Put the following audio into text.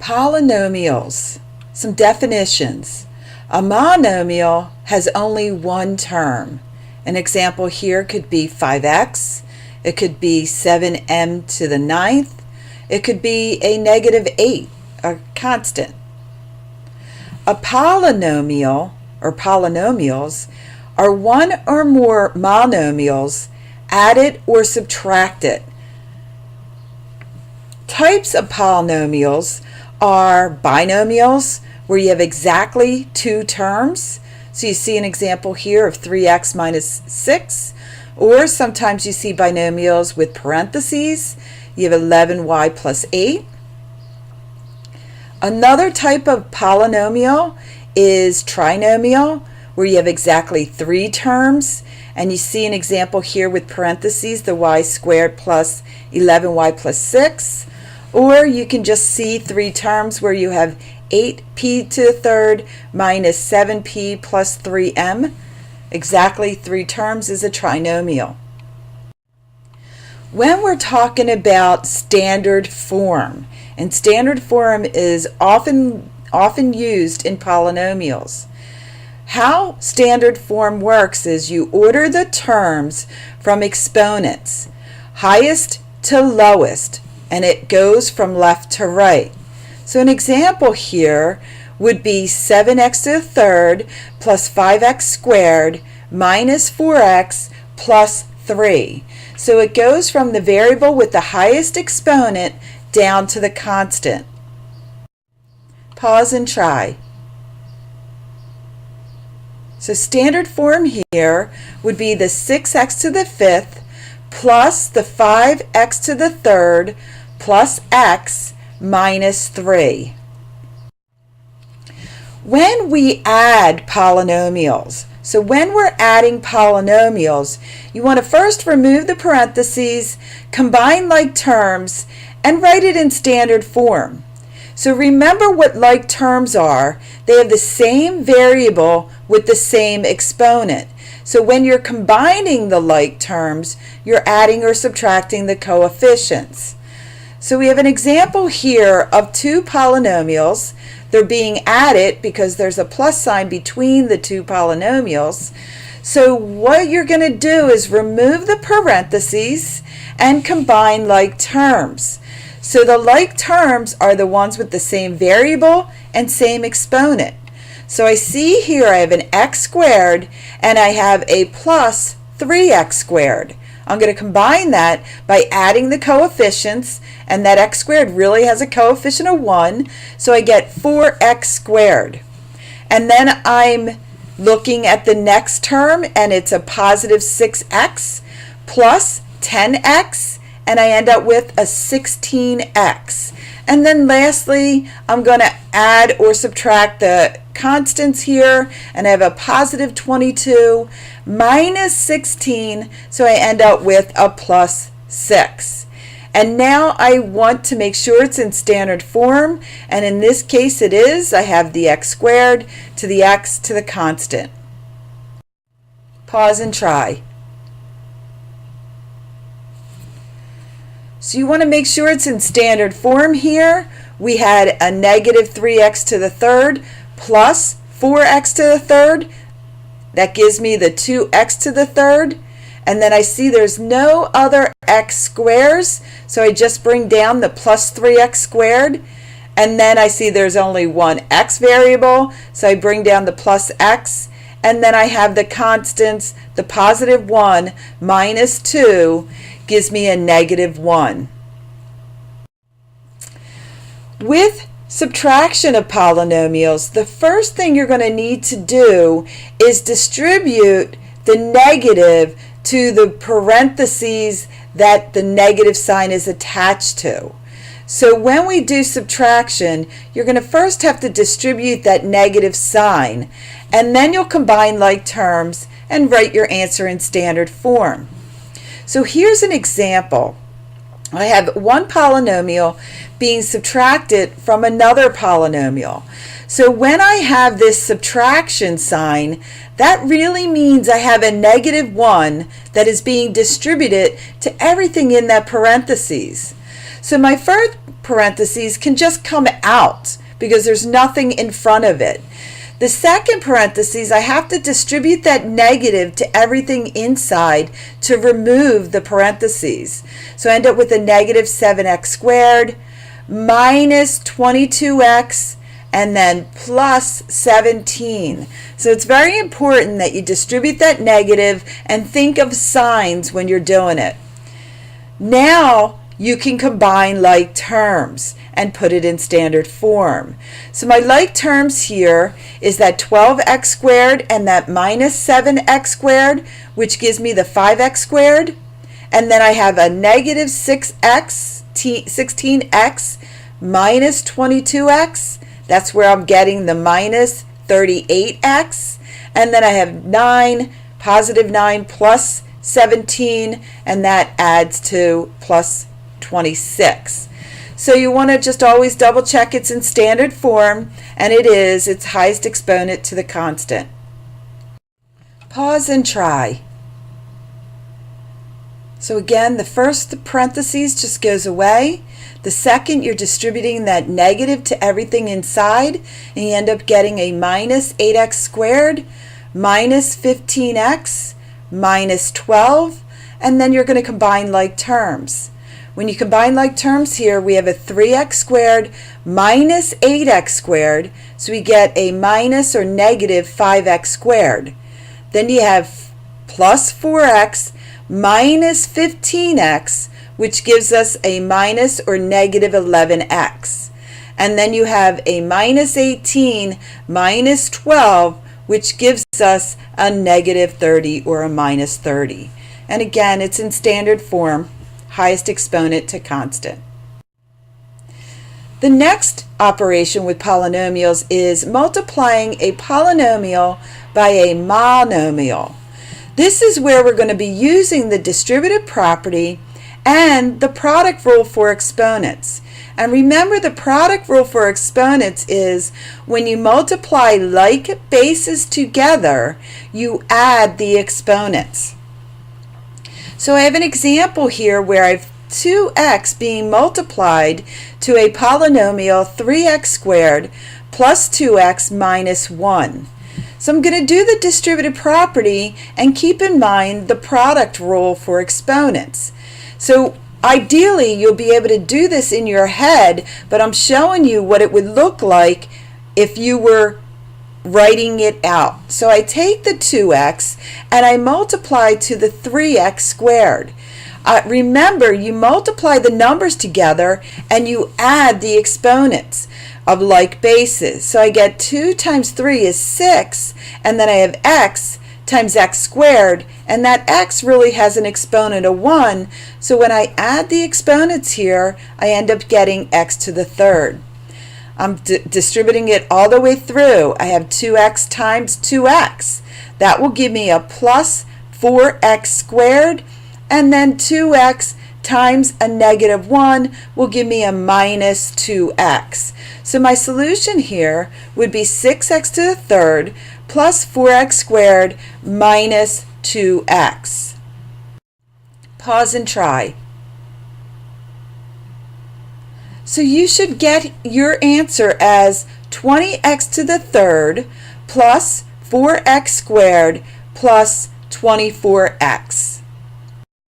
Polynomials. Some definitions. A monomial has only one term. An example here could be 5x. It could be 7m to the ninth. It could be a -8, a constant. A polynomial, or polynomials, are one or more monomials added or subtracted. Types of polynomials are binomials, where you have exactly two terms. So you see an example here of 3x minus 6, or sometimes you see binomials with parentheses. You have 11y plus 8. Another type of polynomial is trinomial, where you have exactly three terms, and you see an example here with parentheses, the y squared plus 11y plus 6. Or you can just see three terms where you have 8p to the third minus 7p plus 3m. Exactly three terms is a trinomial. When we're talking about standard form, and standard form is often used in polynomials. How standard form works is you order the terms from exponents, highest to lowest, and it goes from left to right. So an example here would be 7x to the third plus 5x squared minus 4x plus 3. So it goes from the variable with the highest exponent down to the constant. Pause and try. So standard form here would be the 6x to the fifth plus the 5x to the third plus x minus 3. When we add polynomials, so when we're adding polynomials, you want to first remove the parentheses, combine like terms, and write it in standard form. So remember what like terms are. They have the same variable with the same exponent. So when you're combining the like terms, you're adding or subtracting the coefficients. So we have an example here of two polynomials. They're being added because there's a plus sign between the two polynomials. So what you're going to do is remove the parentheses and combine like terms. So the like terms are the ones with the same variable and same exponent. So I see here I have an x squared and I have a plus 3x squared. I'm going to combine that by adding the coefficients, and that x squared really has a coefficient of 1, so I get 4x squared. And then I'm looking at the next term, and it's a positive 6x plus 10x, and I end up with a 16x. And then lastly, I'm going to add or subtract the constants here, and I have a positive 22 minus 16, so I end up with a plus 6. And now I want to make sure it's in standard form, and in this case it is. I have the x squared to the x to the constant. Pause and try. So you want to make sure it's in standard form here. We had a negative 3x to the third plus 4x to the third. That gives me the 2x to the third. And then I see there's no other x squares, so I just bring down the plus 3x squared. And then I see there's only one x variable, so I bring down the plus x. And then I have the constants, the positive 1 minus 2 gives me a negative 1. With subtraction of polynomials, the first thing you're going to need to do is distribute the negative to the parentheses that the negative sign is attached to. So when we do subtraction, you're going to first have to distribute that negative sign, and then you'll combine like terms and write your answer in standard form. So here's an example. I have one polynomial being subtracted from another polynomial. So when I have this subtraction sign, that really means I have a negative 1 that is being distributed to everything in that parentheses. So my first parentheses can just come out because there's nothing in front of it. The second parentheses, I have to distribute that negative to everything inside to remove the parentheses. So I end up with a negative 7x squared minus 22x and then plus 17. So it's very important that you distribute that negative and think of signs when you're doing it. Now you can combine like terms and put it in standard form. So my like terms here is that 12x squared and that minus 7x squared, which gives me the 5x squared. And then I have a negative 16x minus 22x. That's where I'm getting the minus 38x. And then I have 9, positive 9 plus 17, and that adds to plus 26. So you want to just always double check it's in standard form, and it is. It's highest exponent to the constant. Pause and try. So again, the first parentheses just goes away. The second, you're distributing that negative to everything inside, and you end up getting a minus 8x squared minus 15x minus 12, and then you're going to combine like terms. When you combine like terms here, we have a 3x squared minus 8x squared, so we get a minus or negative 5x squared. Then you have plus 4x minus 15x, which gives us a minus or negative 11x. And then you have a minus 18 minus 12, which gives us a negative 30 or a minus 30. And again, it's in standard form, highest exponent to constant. The next operation with polynomials is multiplying a polynomial by a monomial. This is where we're going to be using the distributive property and the product rule for exponents. And remember, the product rule for exponents is when you multiply like bases together, you add the exponents. So I have an example here where I have 2x being multiplied to a polynomial 3x squared plus 2x minus 1. So I'm going to do the distributive property and keep in mind the product rule for exponents. So ideally, you'll be able to do this in your head, but I'm showing you what it would look like if you were writing it out. So I take the 2x and I multiply to the 3x squared. Remember, you multiply the numbers together and you add the exponents of like bases. So I get 2 times 3 is 6, and then I have x times x squared, and that x really has an exponent of 1, so when I add the exponents here, I end up getting x to the third. I'm distributing it all the way through. I have 2x times 2x. That will give me a plus 4x squared, and then 2x times a negative 1 will give me a minus 2x. So my solution here would be 6x to the third plus 4x squared minus 2x. Pause and try. So you should get your answer as 20x to the third plus 4x squared plus 24x.